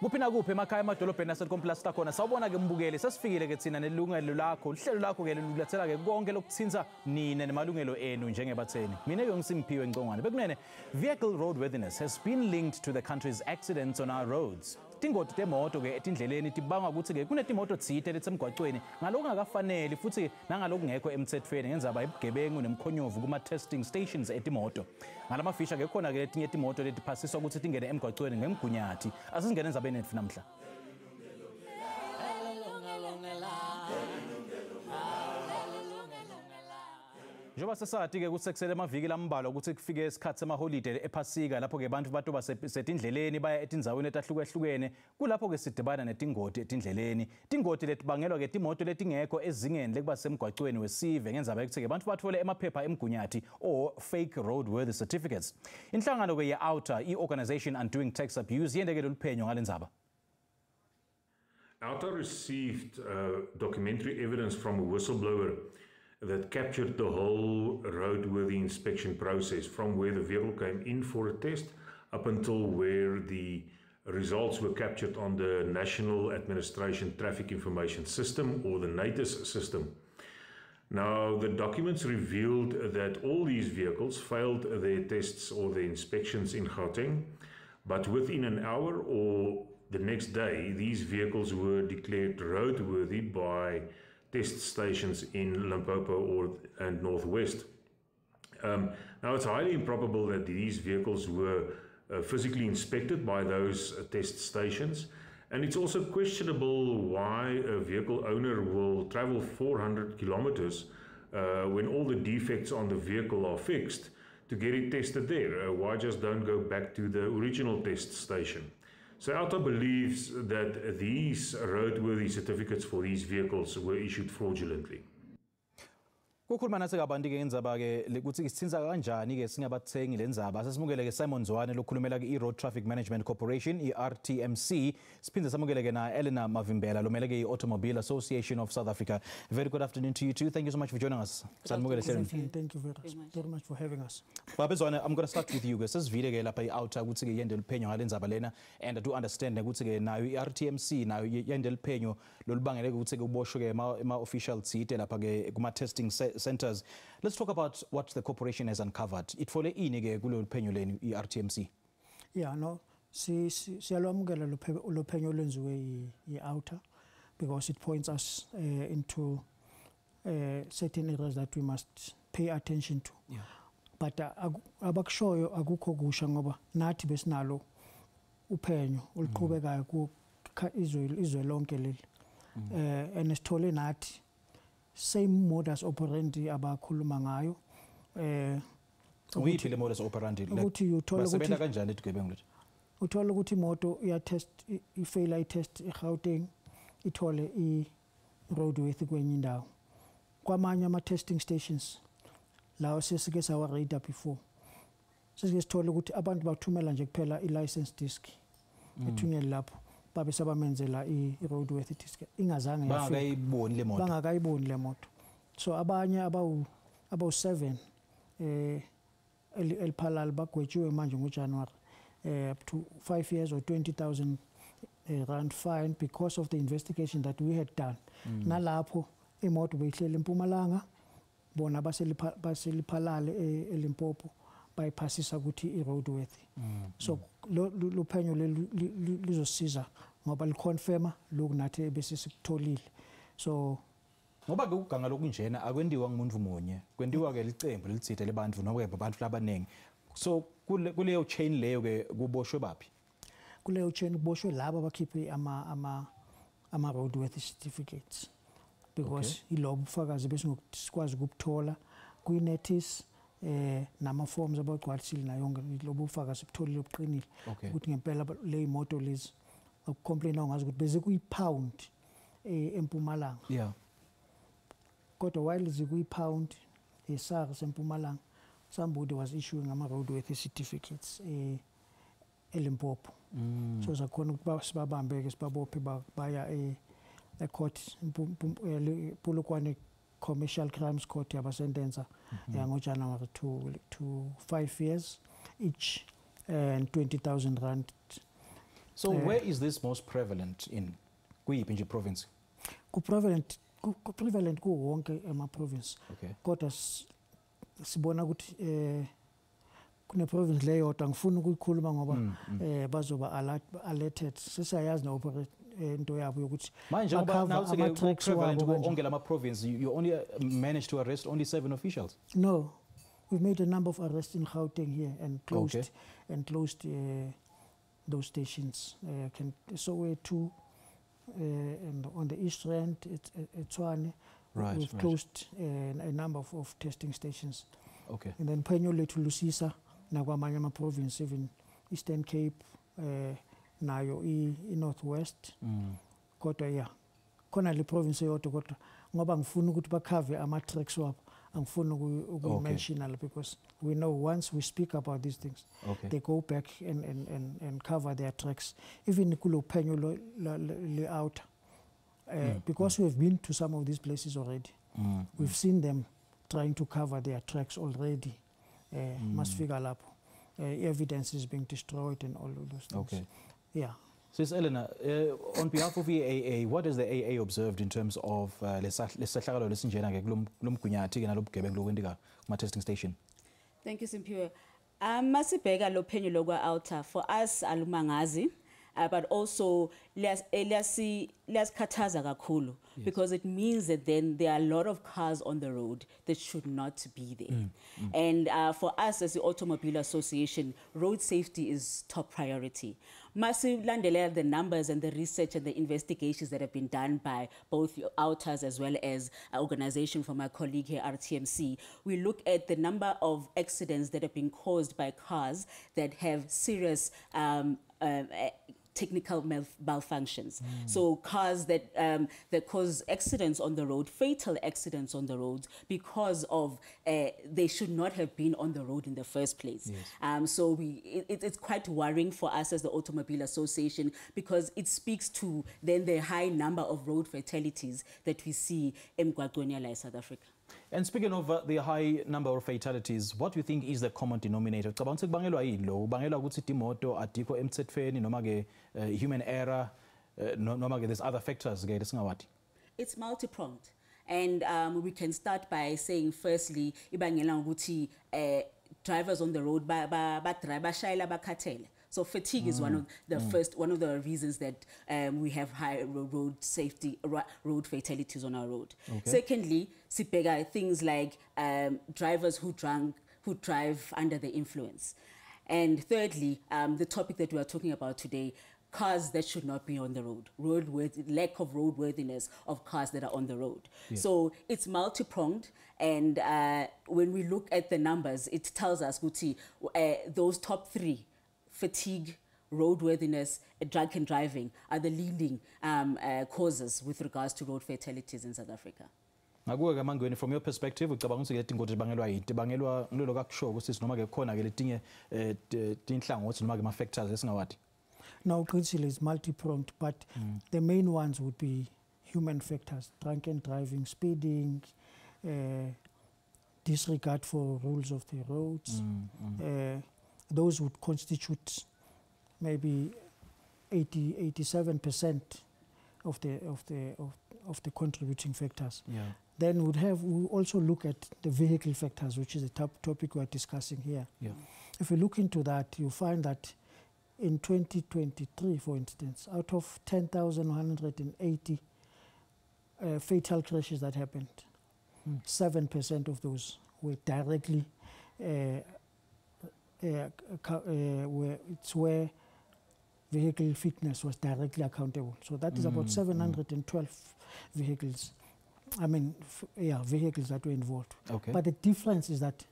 Kuphi nakuphi emakhaya emadolobheni aseComplasta khona sawubona ke mbukeli sesifikile ke thina nelungelo lakho uhlelo lakho ke lulathela ke konke lokuthinta nine nemalungelo enu njengebatheni. Mina ke ngiSimphiwe Ngcongwane bekunene vehicle roadworthiness has been linked to the country's accidents on our roads. Tingoti temoto ke etindleleni tibanga ukuthi ke kunetimoto tsite letsemgwaqweni ngaloko ngakafanele futhi nangaloko ngekho emthethweni ngenzaba ibugebengu nemkhonyovu kuma testing stations etimoto. Ngalamafisha ke khona ke letinye timoto letiphasiswa ukuthi tingene emgwaqweni ngemgunyathi. Asingene ndzabeni ethu namhla. Njoba sesathi ke kusekusele amaviki lambalwa ukuthi kufike isikhathi semaholide ephasika lapho ke abantu batoba setindleleni baya etindzaweni etahlukahlukene kulapho ke sidibana netingoti etindleleni. Tingoti letibangelwa ke timoto letingekho ezingeni lekuba semgwaqweni wesive ngenzaba ukuthi ke abantu bathole emaphepha emgunyathi or fake roadworthy certificates. Inhlangano ke ye-Outer i-Organization Undoing Tax Abuse yendeke loluphenyo ngalendzaba. Outer received documentary evidence from a whistleblower that captured the whole roadworthy inspection process from where the vehicle came in for a test up until where the results were captured on the National Administration Traffic Information System or the NATIS system. Now, the documents revealed that all these vehicles failed their tests or their inspections in Gauteng, but within an hour or the next day, these vehicles were declared roadworthy by test stations in Limpopo and Northwest. Now, it's highly improbable that these vehicles were physically inspected by those test stations, and it's also questionable why a vehicle owner will travel 400 kilometers when all the defects on the vehicle are fixed to get it tested there. Why just don't go back to the original test station? So Outer believes that these roadworthy certificates for these vehicles were issued fraudulently. Kukhuluma nase kabanti ke indzaba ke ukuthi isithinza kanjani ke singabathengi lendzaba sesimukele ke Simon Zwane lokhulumela ke i-Road Traffic Management Corporation i-RTMC siphinde samukele ke na Elena Mavimbela lomele ke i-Automobile Association of South Africa. Very good afternoon to you too. Thank you so much for joining us. Thank you very much for having us. Baba Zwane, I'm going to start with you guys. Sesivile ke lapha i-Outer ukuthi ke yende liphenyo ngalendzaba lena and I do understand ukuthi ke nayo i-RTMC nayo yende liphenyo lolubangele ukuthi ke uboshwe ke ema official tsite lapha ke kuma testing centers. Let's talk about what the corporation has uncovered. Itfole ini ke kulo luphenyo lenu i-RTMC? Yeah, no. Siyalwamukela lo phenyo lwenziwe i-Outer because it points us into certain areas that we must pay attention to. Yeah. But abakushoyo akukho kusha ngoba nathi besinalo uphenyo oluqhubekayo ku izwe lonke leli. And sithole nathi same modus operandi abakhuluma ngayo uyiphi le modus operandi ukuthi uthola ukuthi basebenza kanjani ezigebengu lethu uthola ukuthi imoto iya test i-fail i-test eGauteng ithole i-roadworthy kwenye indawo kwamanye ama-testing stations lawo sesike sawa radar before sesike sithola ukuthi abantu bathumela nje kuphela i-license disc ethunyelwe lapho babe sabamenzela i-roadworthy disc ingazange bangakayiboni le moto so abanye abawu 7 eliphalala bagwetshiwe manje ngoJanuary up to 5 years or 20,000 rand fine because of the investigation that we had done. Nalapho imoto beyihlele eMpumalanga bona baseliphalale eLimpopo bayiphasisa ukuthi i-roadworthy. So lo phenyo lizosiza ngoba liconfirma lokhu nathi bese sikutholile. So ngoba ke ukuganga lokunjena akwendiwa ngumuntu munye kwendiwa ke licembu lelitsithe lebantu noma ke abantu labanengi. So kuleyo chain leyo ke kuboshwe baphi? Kuleyo chain kuboshwe laba abakhiphe ama roadworthy certificates because ilobo ufakazi bese ngokusikwazi ukubuthola kwi-NATIS nama forms abagcwalisile na yonke lobo ufakazi ubutholile obuqinile ukuthi ngempela le imoto lezi ukucomplaina ngazi ukuthi beze kuyi-pound eMpumalanga. Yeah. Kodwa while zikuyi-pound eSARS eMpumalanga somebody was issuing ama-roadworthy certificates eLimpopo. So sakhona ukuthi sibabambe ke sibabophe baya e-court Polokwane Commercial Crimes Court yabasentenza ngoJanuary to 5 years each and 20,000 rand. So where is this most prevalent in? Kuyiphi nje province? Prevalent kuwonke ema-province. Okay. Kodwa sibona ukuthi kune province leyodwa ngifuna ukuyikhuluma ngoba bazoba alerted. Sesiyayazi na operate into yabo yokuthi manje ngoba now prevalent onke lama province, you only managed to arrest only 7 officials. No, we've made a number of arrests in Gauteng here and closed those stations. So we're 2 and on the east rand, it's one. Right, we've closed a number of testing stations. Okay. And then Penyole to Lusisa, nakwamanye province, even Eastern Cape, nayo Northwest. Kodwa yeah, khona le province yodwa kodwa ngoba ngifuna ukuthi bakhave ama-tracks wabo. Angifuna ukumention because we know once we speak about these things, they go back and cover their tracks. Even kulo phenyo le outer, because we've been to some of these places already. We've seen them trying to cover their tracks already. Masifika lapho. Evidence is being destroyed and all of those things. Okay. Yeah. Sis Elena, on behalf of the AA, what has the AA observed in terms of lesahlakalo lesinjena ke kulomgunyathi ke nalobugebengu lokwendika kuma testing station? Thank you, Simpiwe. Masibheka lo phenyo lokwa outer for us alumangazi, but also liyasikhathaza kakhulu because it means that then there are a lot of cars on the road that should not be there. And for us as the Automobile Association, road safety is top priority. Masilandelela the numbers and the research and the investigations that have been done by both outers as well as an organization from my colleague here, RTMC, we look at the number of accidents that have been caused by cars that have serious technical malfunctions. So cars that cause accidents on the road, fatal accidents on the roads because of they should not have been on the road in the first place. Yes. So it's quite worrying for us as the Automobile Association because it speaks to then the high number of road fatalities that we see in Emgwaqweni South Africa. And speaking of the high number of fatalities, what do you think is the common denominator? Cabanga ukuthi kubangelwa yini lo? Kubangelwa ukuthi imoto adikho emthethweni noma ke human error noma ke there's other factors ke lesingawati? It's multi-pronged. And we can start by saying firstly ibangela ukuthi drivers on the road bashayela bakhathele. So fatigue is one of the one of the reasons that we have high road fatalities on our road. Secondly, sibheka things like drivers who drive under the influence. And thirdly, the topic that we are talking about today, cars that should not be on the road, lack of roadworthiness of cars that are on the road. Yeah. So it's multi-pronged, and when we look at the numbers, it tells us those top 3, fatigue, roadworthiness, drunken driving, are the leading causes with regards to road fatalities in South Africa. Ngakuwe Mangweni, from your perspective, ucabanga ukuthi letinto zibangelwa yini? Tibangelwa ngilolo kakusho ukuthi noma ke khona ke letinye tinhlangothi noma ke ma factors esingawati? No, principally is multi-pronged, but the main ones would be human factors: drunken driving, speeding, disregard for rules of the roads. Those would constitute maybe 87% of the contributing factors. Yeah. Then we also look at the vehicle factors, which is the topic we're discussing here. Yeah. If you look into that, you find that in 2023, for instance, out of 10,180 fatal crashes that happened, 7% of those were directly where vehicle fitness was directly accountable. So that is about 712 vehicles. Vehicles that were involved. Okay. But the difference is that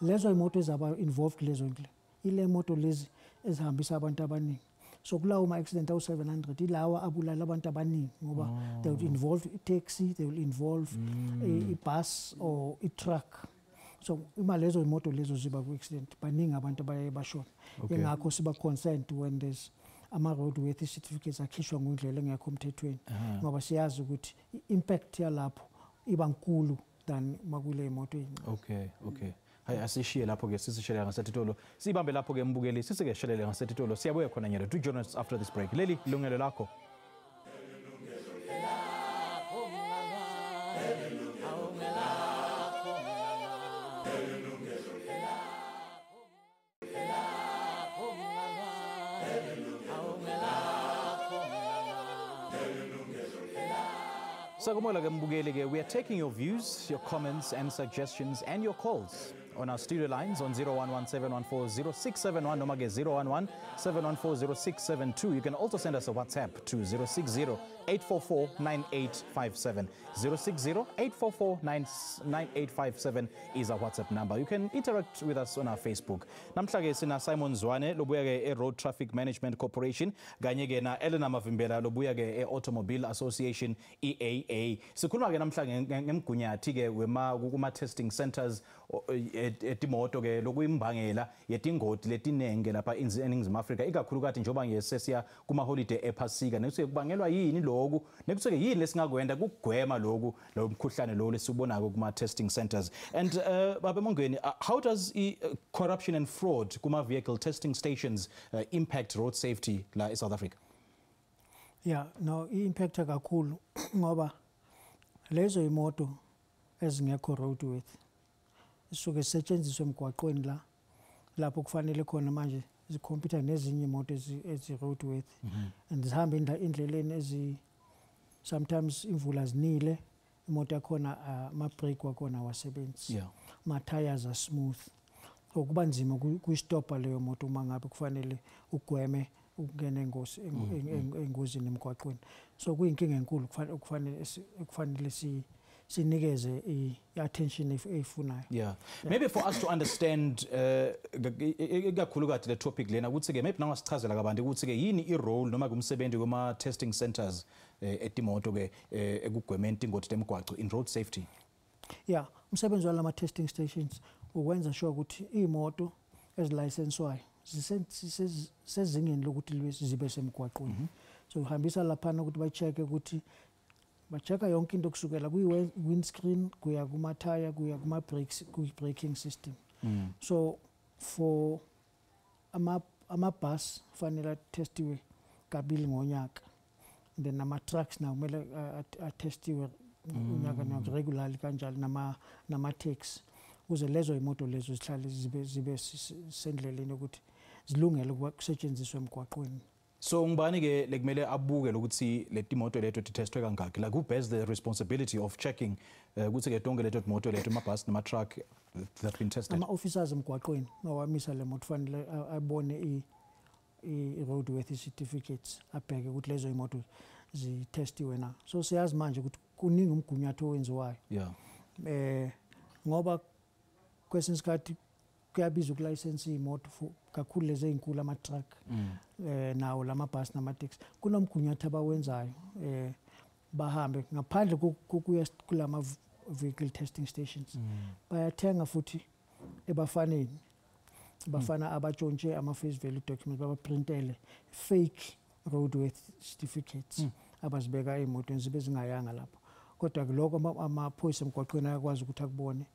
lezo imoto ezaba involved lezo ile moto lezi ezihambisa abantu abaningi. So kulawo ma accident awu 700 ilawa abulala abantu abaningi ngoba they would involve a taxi, they will involve a bus or a truck. So uma lezo imoto lezo ziba ku accident baningi abantu abaye bashona. Engakho siba concerned when there's ama-roadworthy certificates akhishwa ngondlela engekho emthethweni ngoba siyazi ukuthi impact yalapho iba nkulu than makule imoto. Okay. hayi asishiye lapho ke sisishele ngasetitolo sibambe lapho ke mbukeli sisike shelele ngasetitolo siyabuya khona nyalo do join us after this break leli lungelo lakho Sakumola ke mbukeli ke, we are taking your views, your comments and suggestions and your calls on our studio lines on 011-714-0671 noma ke 011-714-0672. You can also send us a WhatsApp to 060-844-9857. 060-844-9857 is our WhatsApp number. You can interact with us on our Facebook. Namhla ke sina Simon Zwane lobuya ke Road Traffic Management Corporation kanye ke na Elena Mavimbela lobuya ke Automobile Association EAA. Sikhuluma ke namhla ngemgunyathi ke wema kuma testing centers etimoto ke lokuyimbangela yetingoti letinenge lapha eNingizimu Afrika ikakhulukazi njoba ngesesiya kuma holiday ephasika nekusuke kubangelwa yini lokhu nekusuke yini lesingakwenda kugwema lokhu lo mkhuhlane lo lesibonako kuma testing centers and baba Mongweni how does corruption and fraud kuma vehicle testing stations impact road safety la eSouth Africa? Yeah, no impact kakhulu ngoba lezo imoto ezingekho roadworthy isuke setshenziswe emgwaqweni la lapho kufanele khona manje zikhompyutha nezinye imoto ezi roadworthy and zihamba indleleni ezi sometimes imvula zinile imoto yakhona ama brake wakhona wasebenzi ma tires are smooth okuba nzima kuyistoppa leyo moto uma ngabe kufanele ugweme ukungena engozini emgwaqweni so kuyinkinga enkulu kufanele sinikeze i-attention eyifunayo. Yeah. Maybe for us to understand ikakhulukazi le topic lena ukuthi ke maybe nawasichazela kabanti ukuthi ke yini i-role noma kumsebenzi kuma testing centers etimoto ke ekugwemeni ingoti temgwaqo in road safety. Yeah, umsebenzi walama testing stations ukwenza sure ukuthi imoto ezilicensewayo sezingeni lokuthi zibe semgwaqweni. So uhambisa lapha ukuthi ba-check ukuthi bacheka yonke into kusukela kwi-windscreen kuya kuma-tire kuya kuma-brakes kuyi-braking system. So for ama-bus fanele atestiwe kabili ngonyaka then nama-trucks nawo kumele atestiwe unyaka regularly kanjalo nama-taxi ukuze lezo imoto lezo zihlale zibe sendleleni ukuthi zilungele ukusetshenziswa emgwaqweni. So ngibani ke lekumele abuke lokuthi letimoto leto titestwe kangaki like who bears the responsibility of checking ukuthi ke tonke leto moto leto ama-bus nama-truck that been tested? Ama-officers emgwaqweni ngawamisa le moto fanele abone i-roadworthy certificates abheke ukuthi lezo imoto zitestiwe na so siyazi manje ukuthi kuningi umgunyathi owenziwayo ngoba kwesinye isikhathi kuyabiza ukulicense imoto kakhulu lezi ezinkulu ama-truck nawo lamabhasi nama-taxi kunomgunyathi abawenzayo bahambe ngaphandle kokuya kulama vehicle testing stations bayathenga futhi ebafaneni bafana abatshontshe ama-face value documents babaprintele fake roadworthy certificates abazibeka emotweni zibe zingayanga lapho kodwa lokho amaphoyisa emgwaqweni ayakwazi ukuthi akubone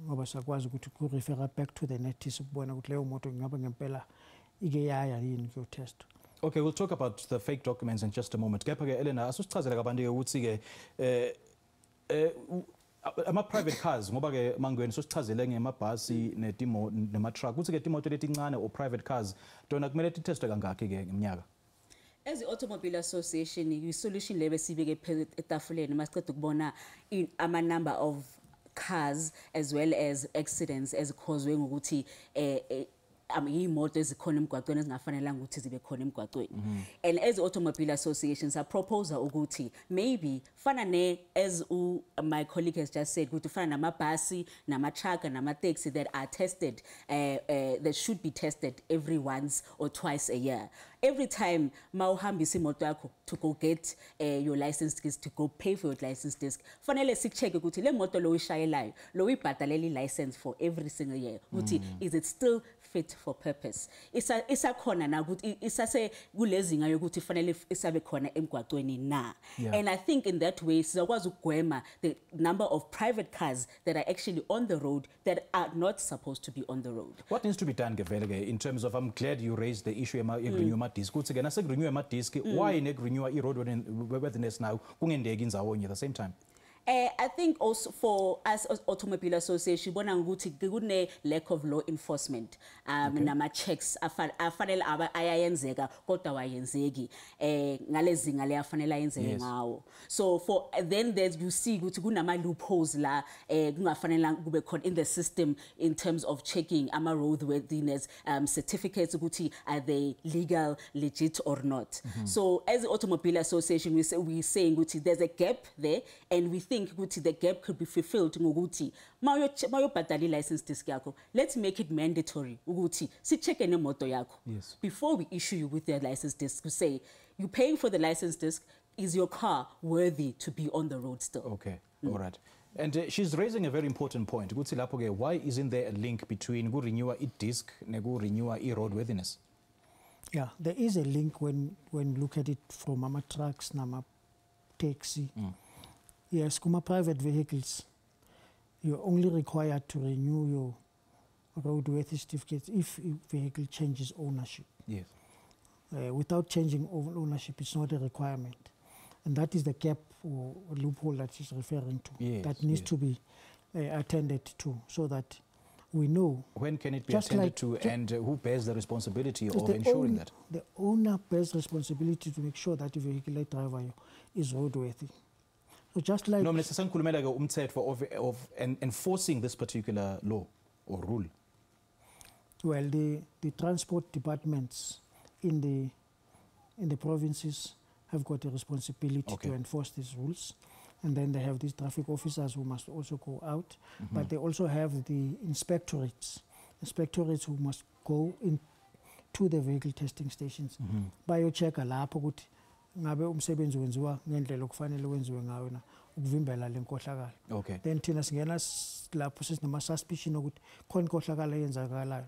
ngoba sakwazi ukuthi ku-refer back to the notice ukubona ukuthi leyo moto ngaba ngempela ike yaya yini kuyotest. Okay, we'll talk about the fake documents in just a moment. Kepha ke Elena asusichazela kabanti ke ukuthi ke ama-private cars ngoba ke Mangweni sosichazele ngemabhasi nema-truck ukuthi ke timoto letincane or private cars tona kumele titestwe kangaki ke ngeminyaka? As the Automobile Association, i-solution le besibeke etafuleni masiceda ukubona ama-number of cars as well as accidents ezikhozwe ngokuthi iy'moto ezikhona emgwaqweni ezingafanelanga ukuthi zibe khona emgwaqweni. And as automobile associations are proposer ukuthi maybe fana as my colleague has just said ukuthi fana namabhasi nama-truck nama-taxi that are tested that should be tested every once or twice a year. Every time mawuhambisa imoto yakho to go get your license disc, to go pay for your license disc, fanele sicheck ukuthi le moto lo uyishayelayo lo uyibhadalela i-license for every single year ukuthi is it still fit for purpose. Isakhona na ukuthi isase kulezinga yokuthi fanele isabe khona emgwaqweni na. Yeah. And I think in that way sizakwazi ukugwema the number of private cars that are actually on the road that are not supposed to be on the road. What needs to be done Gevele in terms of, I'm glad you raised the issue renew ama disc. Kuthi ke nase renew ama disc, why ne renew roadworthiness now kungendeki indzawo at the same time? I think also for us as Automobile Association, bona ukuthi kune lack of law enforcement nama checks afanele ayayenzeka kodwa wayenzeki ngalezinga le afanele ayenzeke ngawo. So for then there's you see ukuthi kunama loopholes la kungafanele kube khona in the system in terms of checking ama roadworthiness certificates ukuthi are they legal, legit or not. So as the Automobile Association we saying ukuthi there's a gap there, and we think ukuthi the gap could be fulfilled ngokuthi mawuyobhadala license disc yakho, let's make it mandatory ukuthi si check nemoto yakho before we issue you with the license disc. We say you're paying for the license disc, is your car worthy to be on the road still? Okay, all right. And she's raising a very important point. Ukuthi lapho ke why isn't there a link between renew disc ne renew roadworthiness? Yeah, there is a link when you look at it from ama trucks nama taxi. Yes, kuma private vehicles, you're only required to renew your roadworthy certificate if a vehicle changes ownership. Yes. Without changing ownership, it's not a requirement. And that is the gap or loophole that she's referring to. Yes, that needs to be attended to, so that we know. When can it be attended to, and who bears the responsibility of ensuring that? The owner bears responsibility to make sure that the vehicle driver is roadworthy. So just like no, Mr. Sankhulumela ke umthetho of enforcing this particular law or rule. Well, the transport departments in the provinces have got a responsibility to enforce these rules, and then they have these traffic officers who must also go out, but they also have the inspectorates who must go into the vehicle testing stations. Bayo-checker lapho ukuthi ngabe umsebenzi wenziwa ngendlela okufanele wenziwe ngayo na ukuvimbela lenkohlakala. Okay. Then thina singena lapho sesinama suspicion ukuthi khona inkohlakala eyenzakalayo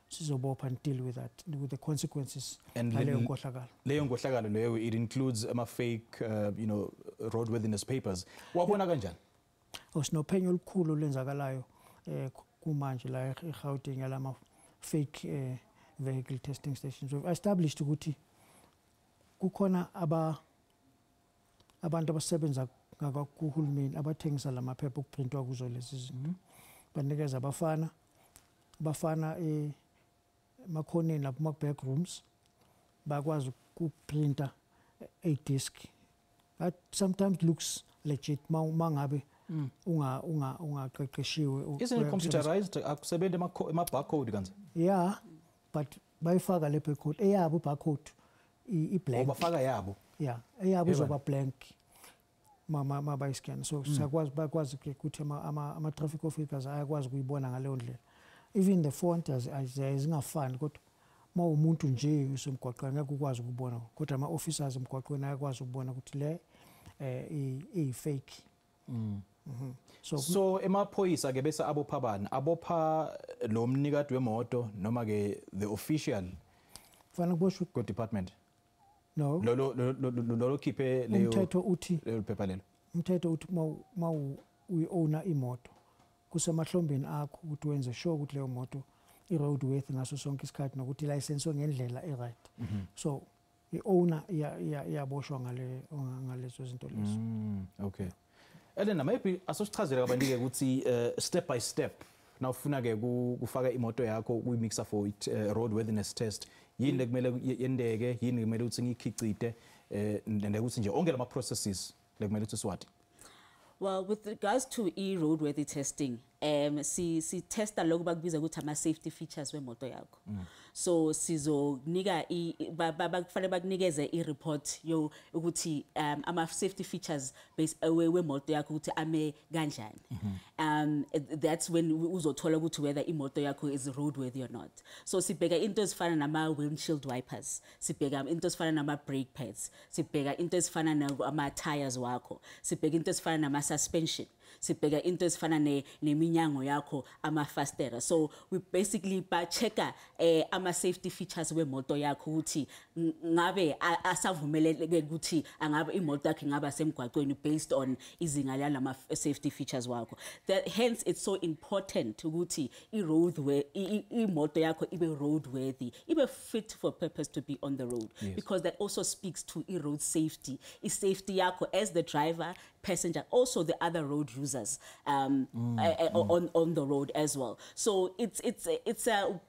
sizobopha and deal with that, with the consequences. And leyo nkohlakala leyo, it includes fake roadworthiness papers. Wabona kanjani? Sinophenyo olukhulu lenzakalayo kumanje la eGauteng yalama fake vehicle testing stations. We've established ukuthi kukhona abantu abasebenza kuhulumeni abathengisa lamaphepha okuprintwa kuzo lezi zinto. Banikeza abafana emakhoneni lapho back rooms bakwazi ukuprinta a disc that sometimes looks legit mangabe ungaqeqeshiwe. Isn't it computerized? Akusebenza ema barcode kanze? Yeah, but bayifaka le barcode eyabo barcode i-blank. Bafaka yabo. Yeah, eyabo izoba blank ma bayiscan. So bakwazi ukuthi ama traffic officers ayakwazi ukuyibona ngaleyo ndlela. Even the font zingafani kodwa ma umuntu nje usemgwaqweni ngeke ukwazi ukubona, kodwa ama officers emgwaqweni ayakwazi ukubona ukuthi le fake. So emaphoyisa ke bese abopha bani? Abopha lo mnikati wemoto noma ke the official fanele kuboshwe go department? No. Lo khiphe leyo umthetho uthi phepha lelo. Umthetho uthi ma uyi-owner imoto kusemahlombeni akho ukuthi wenze sure ukuthi leyo moto i-roadworthy ngaso sonke isikhathi nokuthi license ngendlela e-right. So i-owner iyaboshwa ngalezo zinto lezo. Okay. Elena, maybe asosichazela kabanike ukuthi step by step nawufuna ke kufaka imoto yakho kuyimixa for roadworthiness test, yini lekumele yendeke, yini kumele uthi ngikhicite and ukuthi nje onke lama processes lekumele uthi siwati? Well, with regards to roadworthy testing, si testa lokho bakubiza ukuthi ama safety features wemoto yakho. So sizonika bakufanele bakunikeze i-report yo ukuthi ama safety features base wemoto yakho ukuthi ame kanjani. That's when uzothola ukuthi whether imoto yakho is roadworthy or not. So sibheka into ezifana nama windshield wipers, sibheka into ezifana nama brake pads, sibheka into ezifana nama tires wakho, sibheka into ezifana nama suspension. sibheka into ezifana neminyango yakho amafastera. So we basically checker ama safety features wemoto yakho ukuthi ngabe asavumeleke ukuthi angabe imoto yakho ingaba semgwaqweni based on izinga lalama safety features wakho. That hence it's so important ukuthi imoto yakho ibe roadworthy, ibe fit for purpose to be on the road. Yes. Because that also speaks to road safety. Is safety yako as the driver, passenger, also the other road users on the road as well. So it's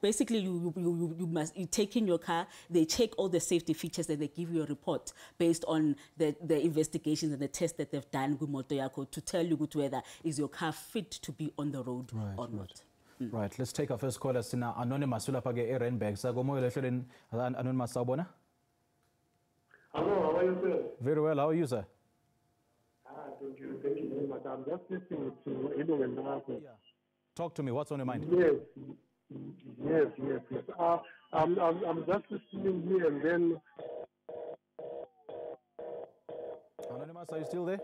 basically you take in your car, they check all the safety features, and they give you a report based on the investigations and the tests that they've done with moto yako to tell you whether is your car fit to be on the road or not. Right, let's take our first caller. Sina Anonymous ulapha ke eRandburg. Sagomoyo lehleleni Anonymous sawubona? Hello, how are you, sir? Very well. How are you, sir? Thank you very much. I'm just listening to Edo. Talk to me. What's on your mind? Yes. I'm just listening here and then. Anonymous, are you still there?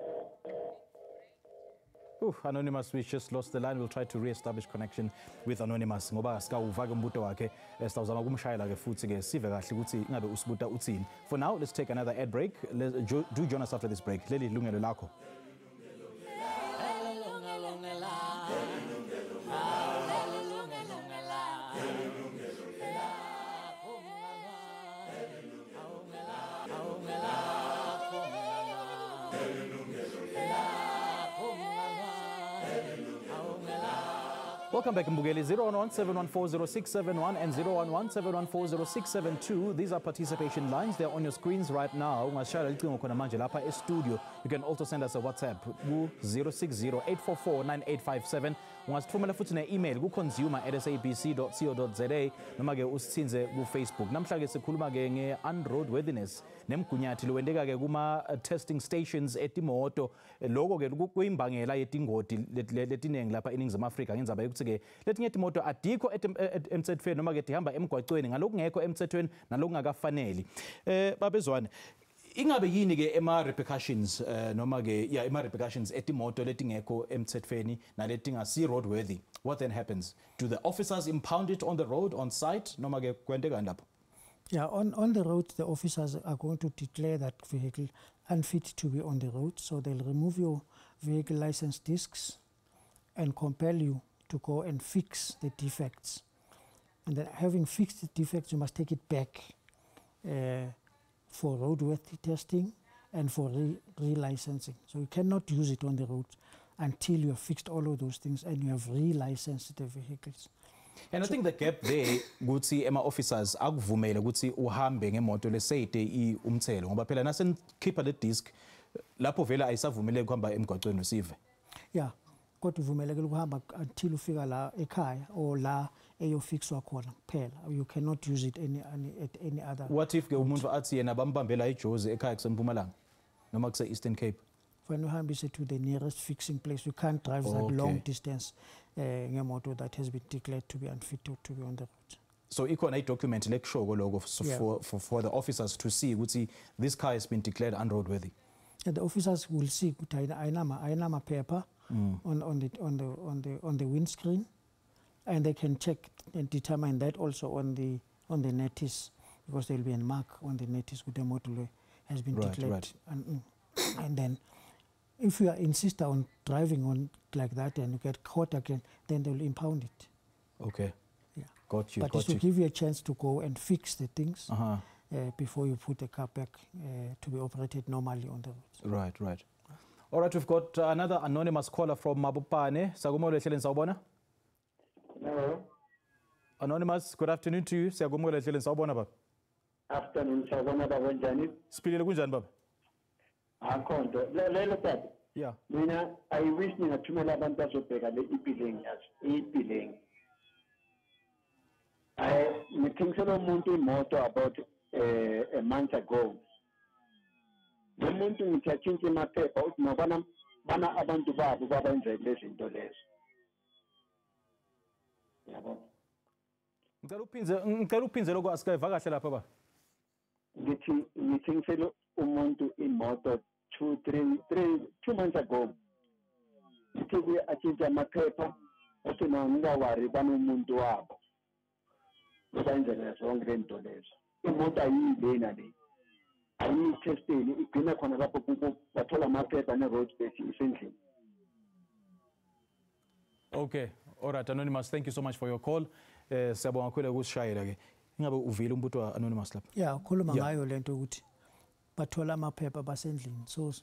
Anonymous, we just lost the line. We'll try to re-establish connection with Anonymous. Ngoba sikawuva umbuto wakhe sitawuzama kumshayela ke futhi ke sive kahle ukuthi ngabe usibuta uthini. For now, let's take another ad break. Do join us after this break. Leli lungelo lakho. Welcome back, Mbugeli. 011-714-0671 and 011-714-0672. These are participation lines. They're on your screens right now. You can also send us a WhatsApp 060-844-9857. Ungasithumela futhi ne-email ku-consumer@sabc.co.za noma ke usithinze ku-Facebook. Namhla ke sikhuluma ke nge-unroadworthiness nemgunyathi lwendeka ke kuma testing stations etimoto. Lokho ke kuyimbangela yetingoti letinengi lapha eNingizimu Afrika ngendaba yokuthi ke letinye itimoto adikho emthethweni noma ke dihamba emgwaqweni ngalokungekho emthethweni nalokungakafaneli. Babezwane ingabe yini ke ema repercussions noma ke ema repercussions etimoto letingekho emthethweni naletingasi roadworthy? What then happens? Do the officers impound it on the road on site noma ke kwenteka lapho? Yeah, on the road, the officers are going to declare that vehicle unfit to be on the road. So they'll remove your vehicle license discs and compel you to go and fix the defects. And then having fixed the defects, you must take it back for roadworthy testing and for re-licensing. So you cannot use it on the road until you have fixed all of those things and you have re-licensed the vehicles. And I think the gap there ukuthi ema officers akuvumele ukuthi uhambe ngemoto leseyide umthelo ngoba phela nasenkhipha le disc lapho vela ayisavumele ukuhamba emgwaqweni usive. Yeah, kodwa uvumelekile ukuhamba until ufika la ekhaya or la eyofixwa khona kuphela. You cannot use it at any other. What if ke umuntu athi yena bambambela iJozi ekhaya kuseMpumalanga noma kuse Eastern Cape? When you hambise to the nearest fixing place, you can't drive that long distance ngemoto that has been declared to be unfit to be on the road. So ikhona i-document lekusho logo for the officers to see ukuthi this car has been declared unroadworthy. And the officers will see ukuthi ayinama paper on the windscreen, and they can check and determine that also on the notice, because there will be a mark on the notice with the motorway has been declared. Right. And then if you insist on driving on like that and you get caught again, then they will impound it. Okay. Yeah. Got you. But it will give you a chance to go and fix the things before you put the car back to be operated normally on the road. Right. All right, we've got another anonymous caller from Mabopane. Sagomoyo lehleleni sawubona? Hello. Anonymous, good afternoon to you. Sagomoyo lehleleni sawubona baba? Afternoon, sawubona baba njani? Siphilile kunjani baba? Akhonto. Lelo tata. Yeah. Mina I wish ningathumela abantu bazobheka le ibilling yazo. Ibilling. Ngithengisela umuntu imoto about a month ago. Le muntu ngithathinta amaphepha uthi nobana bana abantu babo babenze lezi zinto lezo. Yabo. Ngicela uphinze lokho asikayiva kahle lapha baba. Ngithengisela umuntu imoto 2 months ago. ithi atshintshe amaphepha athi ningawari banomuntu wabo besayenzela zonke le nto lezo imoto ayiyilena le ayiyithesteni igcina khona lapho bathola amaphepha ne-road space isendlini. Okay, all right, Anonymous, thank you so much for your call. Siyabonga kakhulu ukusishayela ke. Ingabe uvile umbuto wa Anonymous lapha? Yeah, ukhuluma ngayo lento ukuthi bathola amaphepha basendlini. So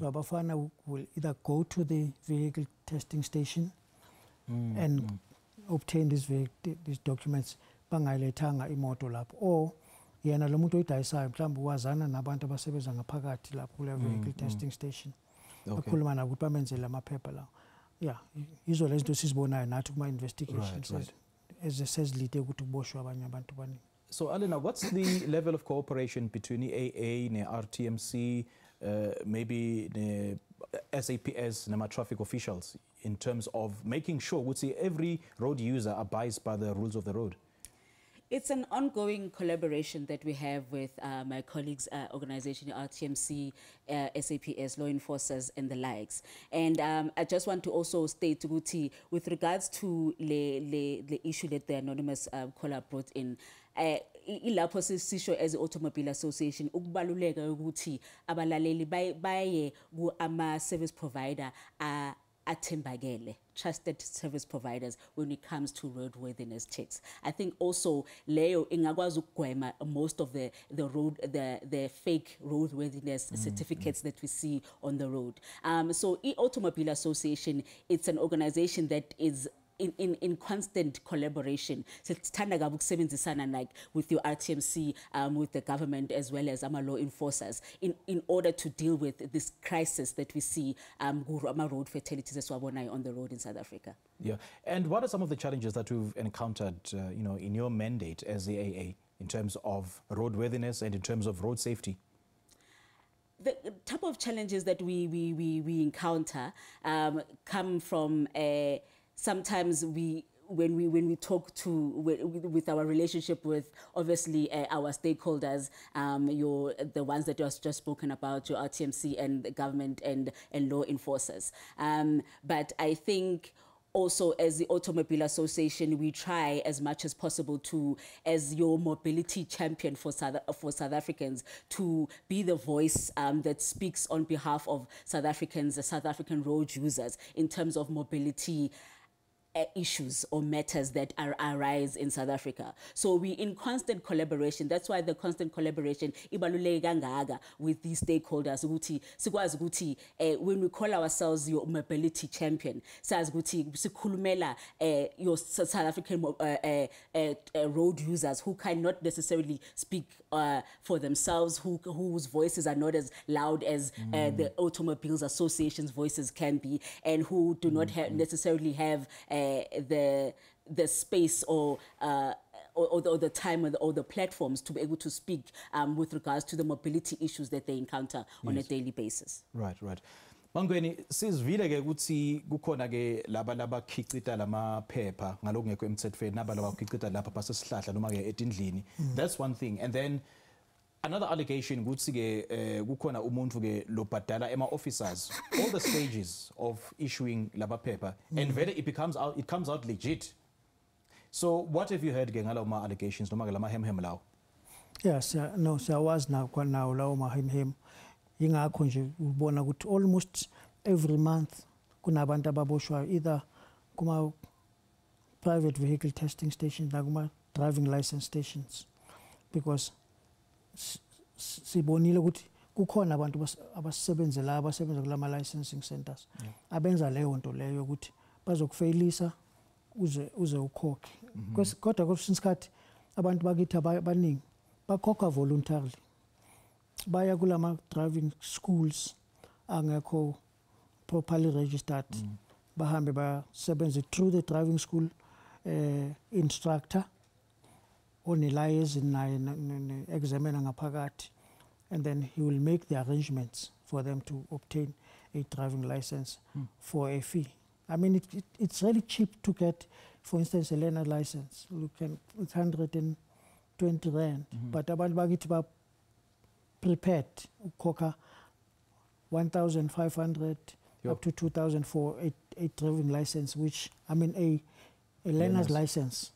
abafana will either go to the vehicle testing station and obtain these documents bangayilethanga imoto lapho, or yena lo muntu oyidayisayo mhlawumbe wazana nabantu abasebenza ngaphakathi lapho kule vehicle testing station. Bakhuluma nabo ukuthi bamenzele amaphepha lawo. Yeah, izo lezi zinto sizibonayo nathi kuma investigations ezisezilide ukuthi kuboshwe abanye abantu abaningi. So Alina, what's the level of cooperation between the AA and RTMC, maybe the SAPS and traffic officials in terms of making sure every road user abides by the rules of the road? It's an ongoing collaboration that we have with my colleagues' organization, RTMC, SAPS, law enforcers, and the likes. And I just want to also state, Guti, with regards to the issue that the anonymous caller brought in, ilapho sisho as Automobile Association ukubaluleka ukuthi abalaleli baye ku ama service provider athembakele, trusted service providers when it comes to roadworthiness checks. I think also leyo ingakwazi ukugwema most of the fake roadworthiness certificates that we see on the road. So Automobile Association, it's an organization that is in constant collaboration. Sithanda kabi ukusebenzisana like with your RTMC, with the government as well as our law enforcers in order to deal with this crisis that we see road fatalities as well on the road in South Africa. Yeah, and what are some of the challenges that we've encountered, in your mandate as the AA in terms of roadworthiness and in terms of road safety? The type of challenges that we encounter come from sometimes when we talk with our relationship with obviously our stakeholders, the ones that you have just spoken about, your RTMC and the government and law enforcers. But I think also as the Automobile Association, we try as much as possible to, as your mobility champion for South Africans, to be the voice that speaks on behalf of South Africans, the South African road users in terms of mobility issues or matters that arise in South Africa. So we in constant collaboration. That's why the constant collaboration ibaluleke kangaka with these stakeholders ukuthi sikwazi ukuthi when we call ourselves your mobility champion, sazi ukuthi sikhulumela your South African road users who cannot necessarily speak for themselves, whose voices are not as loud as the Automobiles Association's voices can be, and who do not necessarily have the space or the time or the platforms to be able to speak with regards to the mobility issues that they encounter on a daily basis. Right. Mangweni, sizivile ke ukuthi kukhona ke laba khicita lama phepha ngalokungekho emthethweni naba laba khicita lapha basesihlahla noma ke etindlini. That's one thing. And then another allegation ukuthi ke kukhona umuntu ke lobhadala ema officers all the stages of issuing laba phepha and vele it comes out legit. So what have you heard ke ngalawo ma allegations noma ke lama hemhem lawo? Yes, no, siyawazi nawo lawo ma hemhem. Ingakho nje ubona ukuthi almost every month kunabantu ababoshwayo either kuma private vehicle testing stations la kuma driving license stations, because sibonile ukuthi kukhona abantu abasebenza kulama licensing centers abenza leyo nto leyo ukuthi bazokufailisa uze ukhokhe. Kodwa kwesinye isikhathi abantu bakithi abaningi bakhokha voluntarily, baya kulama driving schools angekho properly registered, bahambe basebenze through the driving school instructor oneliaison naye ne-examiner ngaphakathi, and then he will make the arrangements for them to obtain a driving license for a fee. I mean, it's really cheap to get, for instance, a learner license. It's 120 rand, but abantu bakithi ba prepared ukhoka 1,500 up to 2004, a driving license, which, I mean, a learner's license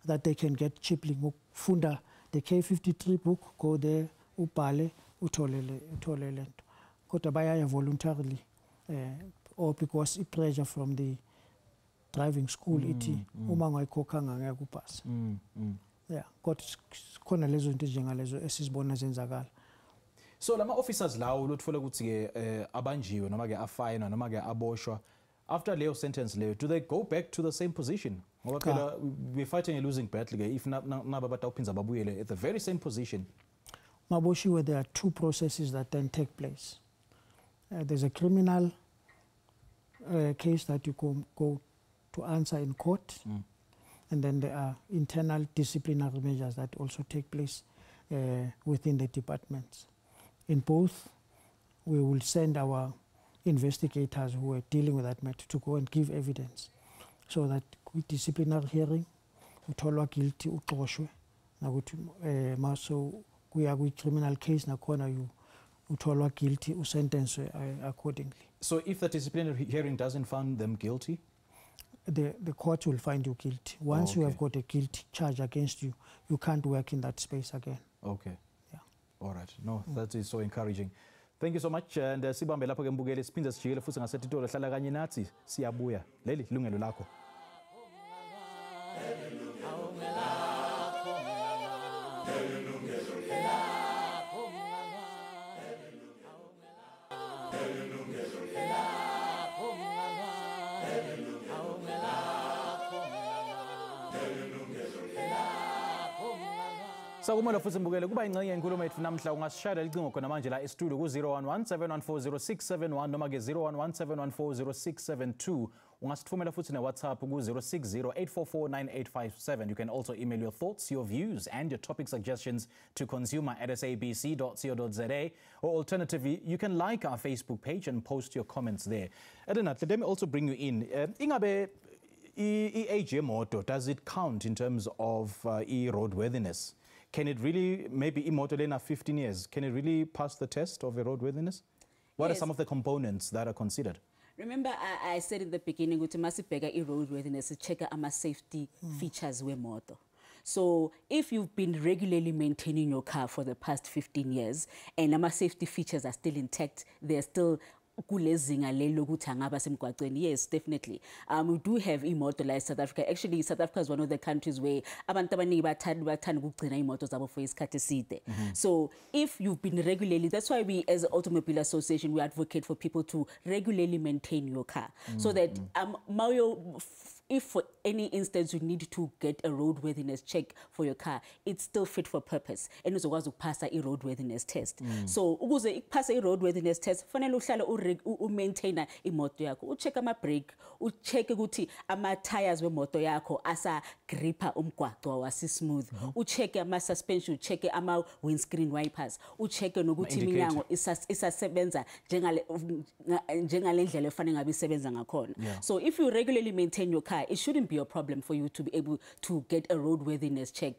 that they can get cheaply. Funda, the K53 book, go there, upale, utolele lento. Kodwa bayaya voluntarily, or because it pressure from the driving school, iti, uma ngayikhokhanga ngeke upase. Yeah, kodwa khona lezo zinto njengalezo esizibona zenzakala. So lama officers lawo lotfola ukuthi ke abanjiwe noma ke afayinwa noma ke aboshwa after leyo sentence leyo, do they go back to the same position? Ngoba phela we're fighting a losing battle ke if naba batawuphinza babuyele at the very same position. Maboshiwe, there are two processes that then take place. There's a criminal case that you go to answer in court, and then there are internal disciplinary measures that also take place within the departments. In both, we will send our investigators who are dealing with that matter to go and give evidence, so that with disciplinary hearing, utholwa guilty, uxoshwe, nakuthi maso kuya kwi-criminal case nakhona you utholwa guilty, usentenswe accordingly. So if the disciplinary hearing doesn't find them guilty? The court will find you guilty. Once you have got a guilty charge against you, you can't work in that space again. Okay. Yeah. All right. No, that is so encouraging. Thank you so much. And sibambe lapho ke mbukele siphinde sijikele futhi ngasetitolo hlala kanye nathi siyabuya. Leli ilungelo lakho. Sakumela futhi mbukele kuba ingcenye enkulumo yethu namhla ungasishayela icingo khona manje la e-studio ku-011 7140671 noma ke 011 7140672. Ungasithumela futhi ne-WhatsApp ku-060 8449857. You can also email your thoughts, your views and your topic suggestions to consumer@sabc.co.za, or alternatively you can like our Facebook page and post your comments there. Adenatle, let me also bring you in. Ingabe i-age yemoto, does it count in terms of roadworthiness? Can it really, maybe imoto lena 15 years, can it really pass the test of a roadworthiness? What are some of the components that are considered? Remember, I said in the beginning, ukuthi masibheka i-roadworthiness, check ama safety features wemoto. So if you've been regularly maintaining your car for the past 15 years and ama safety features are still intact, they're still kulezinga lelo ukuthi angaba semgwaqweni, yes, definitely. We do have imoto like South Africa. Actually, South Africa is one of the countries where abantu abaningi bathanda ukugcina imoto zabo for isikhathi eside. So if you've been regularly, that's why we as an Automobile Association, we advocate for people to regularly maintain your car, so that if for any instance you need to get a roadworthiness check for your car, it's still fit for purpose and uzokwazi ukupasa i-roadworthiness test. So ukuze ikupasa i-roadworthiness test fanele uhlale u-maintainer imoto yakho, ucheck ama-brake, ucheck ukuthi ama-tires wemoto yakho asa-gripper umgwaqo wasi-smooth, ucheck ama-suspension, ucheck ama-windscreen wipers, ucheck nokuthi iminyango isasebenza njengale ndlela efanele ngabe isebenza ngakhona. So if you regularly maintain your car, it shouldn't be a problem for you to be able to get a roadworthiness check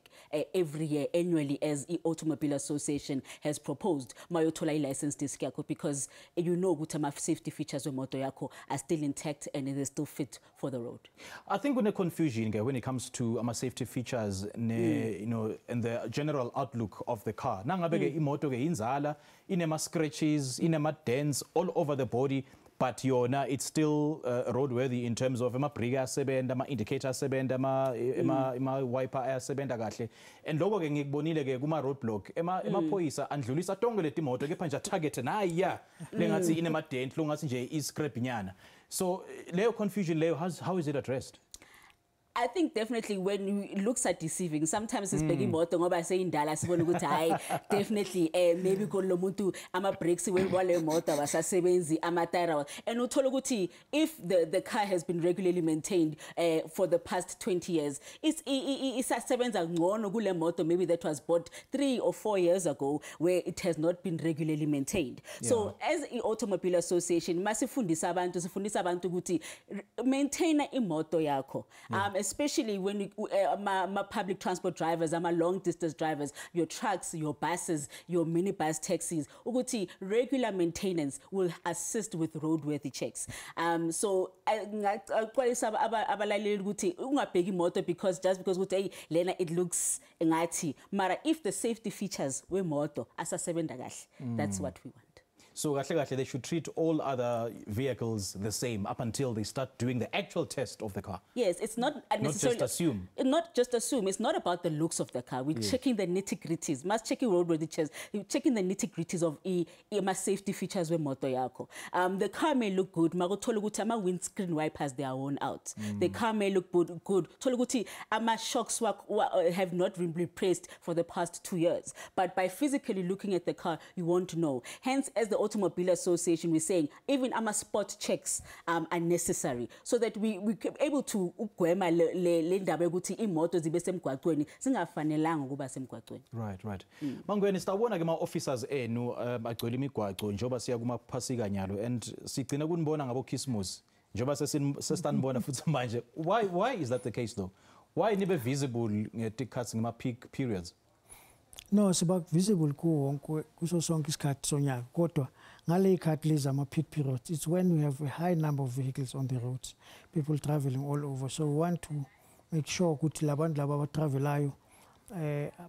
every year, annually, as the Automobile Association has proposed. Mayothola i-license disc yakho, because you know ukuthi ama-safety features wemoto yakho are still intact and they're still fit for the road. I think when a confusion when it comes to ama-safety features, you know, and the general outlook of the car. Nangabe ke imoto ke inzala, inema-scratches, inema-dents all over the body, but yona it's still roadworthy in terms of ama-brake ayasebenda, ama-indicator ayasebenda, ama-wiper ayasebenda kahle. And lokho ke ngikubonile ke kuma-roadblock, emaphoyisa andlulisa tonke leti moto kepha nje target naya lengathi inema-dent, longathi nje i-scrap nyana. So leyo confusion leyo, how is it addressed? I think definitely when it looks at deceiving, sometimes it's big imoto ngoba seyindala sibona ukuthi hayi definitely maybe lo muntu ama brakes wale moto abasasebenzi ama tire, and uthola ukuthi if the car has been regularly maintained for the past 20 years, isasebenza ngcono kule moto maybe that was bought 3 or 4 years ago where it has not been regularly maintained. So as an Automobile Association, masifundisa abantu ukuthi maintain imoto yakho. especially when my public transport drivers, my long distance drivers, your trucks, your buses, your minibus taxis, ukuthi regular maintenance will assist with roadworthy checks. So ngaqalisa abalaleli ukuthi ungabheki imoto because just because ukuthi hey lena it looks ngathi, mara if the safety features wemoto asasebenza kahle, that's what we want. So they should treat all other vehicles the same up until they start doing the actual test of the car. Yes, it's not necessarily... Not just assume. Not just assume. It's not about the looks of the car. We're checking the nitty-gritties. Must checking roadworthy checks. You're checking the nitty-gritties of my safety features with moto yako. The car may look good. Magotoluguti ama windscreen wipers they are worn out. The car may look good. Toluguti ama shocks have not been replaced for the past 2 years. But by physically looking at the car, you want to know. Hence, as the Automobile Association, we're saying even our spot checks are necessary so that we can able to ugwema le ndaba ukuthi imoto zibe semgwaqweni singafanelanga ukuba semgwaqweni. Right. Mangweni sitawubona ke ma-officers enu agcwele imigwaqo njoba siya kumaphasika nyalo and sigcina kunibona ngabo Christmas njoba sesitanibona futhi manje. Why is that the case though? Why nibe visible ngetikhathi ngama peak periods? No, siba visible kuso sonke isikhathi sonyaka kodwa ngale ikhathi lezi ama peak periods, it's when we have a high number of vehicles on the roads, people traveling all over, so we want to make sure ukuthi labantu laba abatravelayo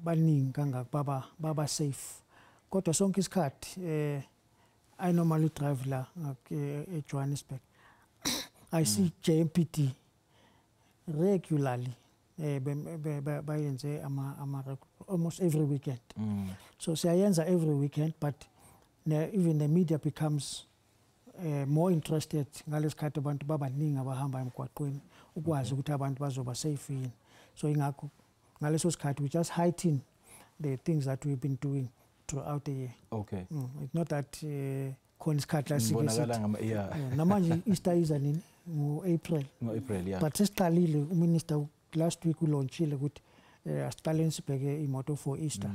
baningi kangaka baba safe. Kodwa sonke isikhathi I normally drive la eJohannesburg. I see JMPT regularly bayenze almost every weekend. So siyayenza every weekend, but even the media becomes more interested ngalesikhathi abantu babaningi abahamba emgwaqweni ukwazi ukuthi abantu bazoba safe yini. So ingakho ngaleso sikhathi we just heighten the things that we've been doing throughout the year. Okay. It's not that khona isikhathi la sikesithi namanje Easter iza nini ngo-April. April, yeah. But sesiqalile uminister last week ulaunchile ukuthi asiqaleni sibheke imoto for Easter.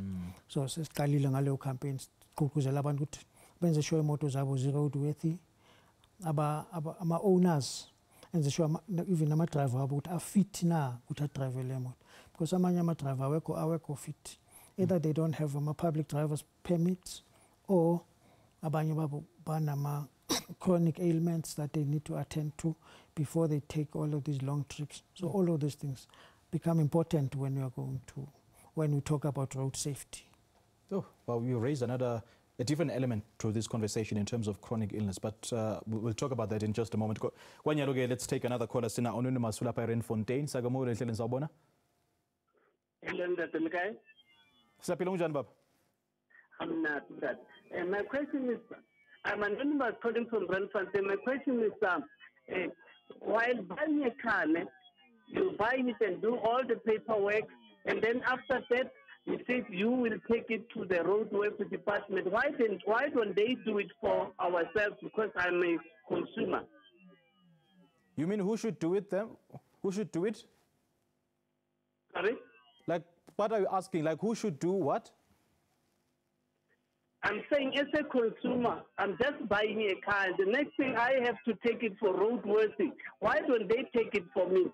So sesiqalile ngaleyo campaign ukugqugquzela abantu ukuthi benze sure imoto zabo zi-roadworthy, ama owners enze sure even ama driver wabo ukuthi afit na ukuthi adrive le moto, because amanye ama driver awekho fit, either they don't have ama public drivers permits or abanye babo banama chronic ailments that they need to attend to before they take all of these long trips. So all of these things become important when we talk about road safety. Oh, well, you raised a different element to this conversation in terms of chronic illness, but we'll talk about that in just a moment. Let's take another caller. Sina Anonymous ulapha eRandfontein. Sagamore ehleleni sawubona. Siyaphila unjani baba? I'm not that. My question is, I'm Anonymous calling from Randfontein. My question is, while buying a car, you buy it and do all the paperwork, and then after that, you say you will take it to the roadworthy department. Why don't they do it for ourselves? Because I'm a consumer. You mean who should do it then? Who should do it? Sorry? Like, what are you asking? Like, who should do what? I'm saying as a consumer, I'm just buying a car. The next thing I have to take it for roadworthy. Why don't they take it for me?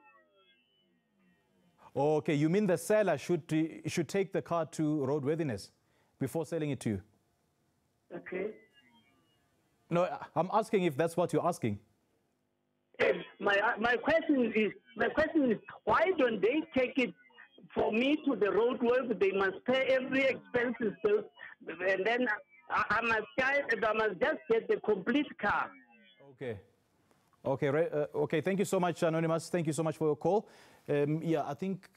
Okay, you mean the seller should take the car to roadworthiness before selling it to you? Okay. No, I'm asking if that's what you're asking. My question is, why don't they take it for me to the roadworthy? They must pay every expenses bill, and then I must just get the complete car. Okay. Okay, thank you so much, Anonymous. Thank you so much for your call. Yeah, I think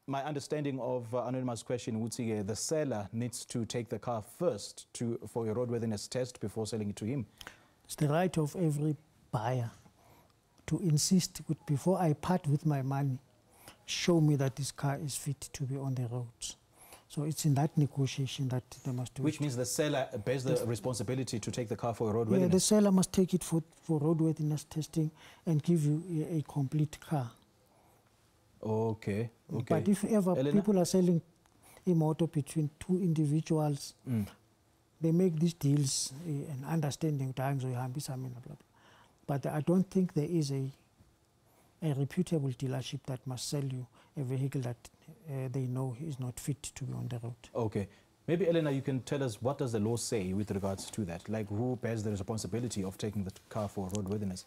my understanding of Anonymous' question would say the seller needs to take the car first for a roadworthiness test before selling it to him. It's the right of every buyer to insist before I part with my money, show me that this car is fit to be on the roads. So it's in that negotiation that they must do. Which means the seller bears the responsibility to take the car for a roadworthiness? Yeah, the seller must take it for roadworthiness testing and give you a complete car. Okay. But if ever people are selling a motor between two individuals, they make these deals and understanding times, but I don't think there is a reputable dealership that must sell you a vehicle that they know is not fit to be on the road. Okay. Maybe, Elena, you can tell us what does the law say with regards to that? Like, who bears the responsibility of taking the car for roadworthiness?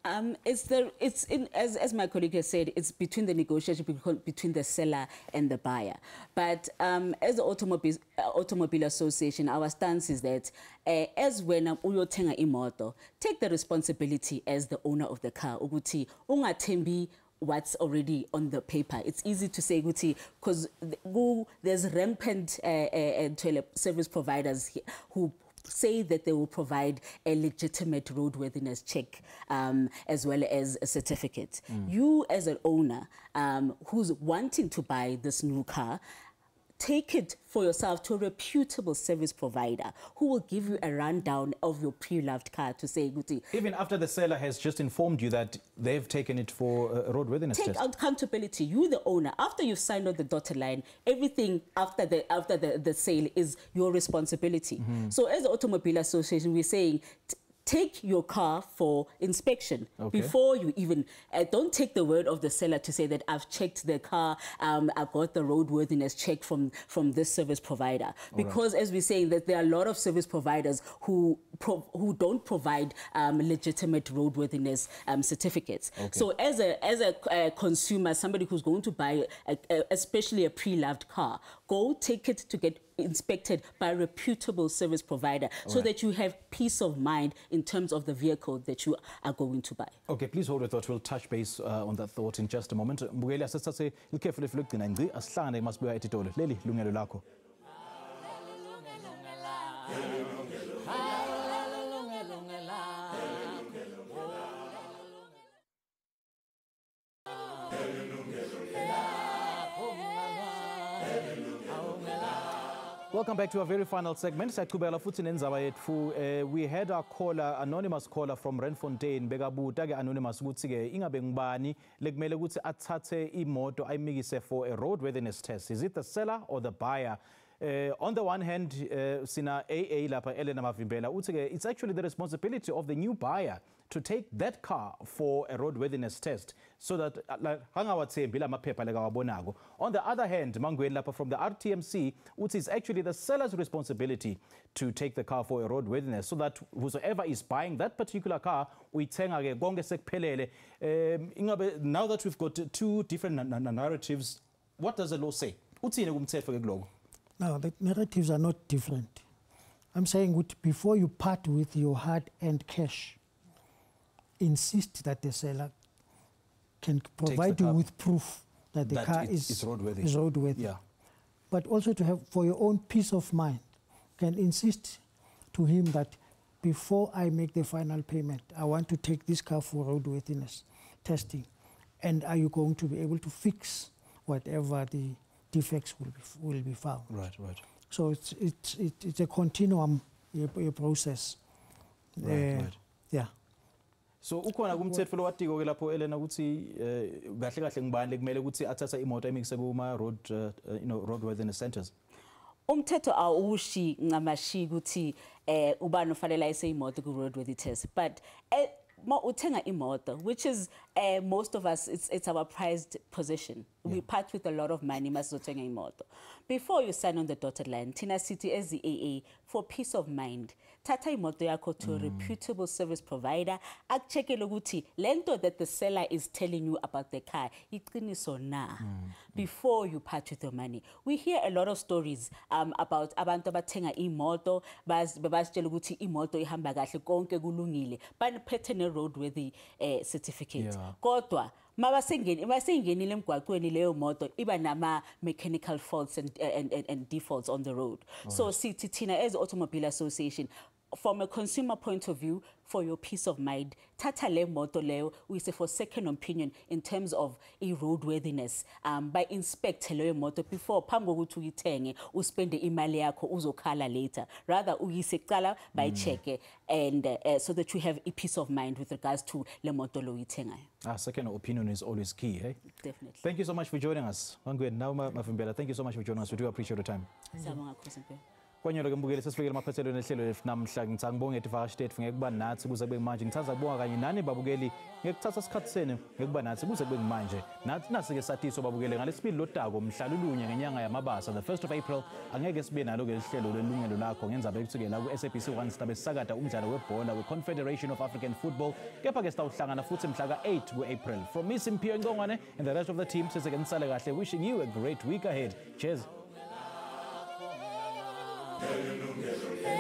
As my colleague has said, it's between the negotiation between the seller and the buyer. But as the Automobile Association, our stance is that as when uyotenga imoto, take the responsibility as the owner of the car. Ukuthi ungathembi what's already on the paper. It's easy to say because there's rampant service providers who say that they will provide a legitimate roadworthiness check as well as a certificate. You as an owner who's wanting to buy this new car, take it for yourself to a reputable service provider who will give you a rundown of your pre-loved car to say, even after the seller has just informed you that they've taken it for a roadworthiness test. Take accountability. You, the owner, after you've signed on the dotted line, everything after the sale is your responsibility. So as the Automobile Association, we're saying, take your car for inspection before you even, don't take the word of the seller to say that I've checked the car, I've got the roadworthiness check from this service provider. Because as we're saying that there are a lot of service providers who don't provide legitimate roadworthiness certificates. So as a consumer, somebody who's going to buy especially a pre-loved car, go take it to get inspected by a reputable service provider so that you have peace of mind in terms of the vehicle that you are going to buy. Okay, please hold your thought. We'll touch base on that thought in just a moment. Mbukeli asathathe ilikhefu lefulugcina ngci asihlangane masibuya etitolo. Leli lungelo lakho. Welcome back to our very final segment. We had our caller, anonymous caller from Randfontein, Begabuta ke anonymous ukuthi ke ingabe ngubani lekumele ukuthi athathe imoto ayimikise for a roadworthiness test. Is it the seller or the buyer? On the one hand, sina AA lapha Elena Mavimbela uthi ke it's actually the responsibility of the new buyer to take that car for a roadworthiness test so that hangawathembi la maphepha lekawabonako. On the other hand, Mangweni lapha from the RTMC uthi it's actually the seller's responsibility to take the car for a roadworthiness so that whosoever is buying that particular car uyithenga ke konke sekuphelele. Ingabe now that we've got two different narratives, what does the law say? Uthini kumthetho ke kuloko? No, the narratives are not different. I'm saying before you part with your hard-earned cash, insist that the seller can provide you with proof that the car is roadworthy. Yeah. But also to have, for your own peace of mind, can insist to him that before I make the final payment, I want to take this car for roadworthiness testing. And are you going to be able to fix whatever the defects will be found? Right. So it's a continuum, a process. Right. Yeah. So ukhona kumthetho lo watiko ke lapho Elena ukuthi kahle kahle ngibani lekumele ukuthi athatha imoto emikise kuma roadworthiness centers? Umthetho awushi ngamashi ukuthi ubani ufanele ayise imoto ku roadworthy test, but ma uthenga imoto, which is most of us, it's our prized possession. We part with a lot of money masizothenga imoto. Before you sign on the dotted line, Tina City as the AA, for peace of mind, tata imoto yakho to a reputable service provider, akuchekele ukuthi lento that the seller is telling you about the car, iqiniso na. Before you part with your money. We hear a lot of stories about abantu abathenga imoto, basitshela ukuthi imoto ihamba kahle konke kulungile, baniphethe ne roadworthy certificate. Kodwa mabasengenile emgwaqweni leyo moto iba nama mechanical faults and defaults on the road. So sithi thina as Automobile Association, from a consumer point of view, for your peace of mind, tata le moto leo, we say for second opinion in terms of roadworthiness, by inspect leyo moto before phambi kokuthi uyithenge uspende imali yakho uzokhala later. Rather uyise kuqala by check and so that you have a peace of mind with regards to le moto lo uyithengayo. Second opinion is always key, eh? Definitely. Thank you so much for joining us. Mangweni, now Mavimbela, thank you so much for joining us. We do appreciate your time. Kwanyelo-ke mbukeli sesifikele emaphethelweni ehlelo namhla ngithanda ngibonge Tivakashi Tethu ngekuba nathi kuze kube manje ngithanda ukubonga kanye nani babukeli ngekuthatha isikhathi senu ngekuba nathi kuze kube manje nathi nasike sathiso babukeli ngalesibili lotako mhla lulunye ngenyanga yamabasa the 1st of April angeke sibe nalo ke lihlelo lelungelo lakho ngenzaba ekusukela ku SABC 1 sibe sakada umdlalo webhola we-Confederation of African Football kepha ke sitawuhlangana futhi mhla ka-8 ku-April from me Simphiwe Ngongwane and the rest of the team siseke nisale kahle wishing you a great week ahead. Cheers. Hallelujah.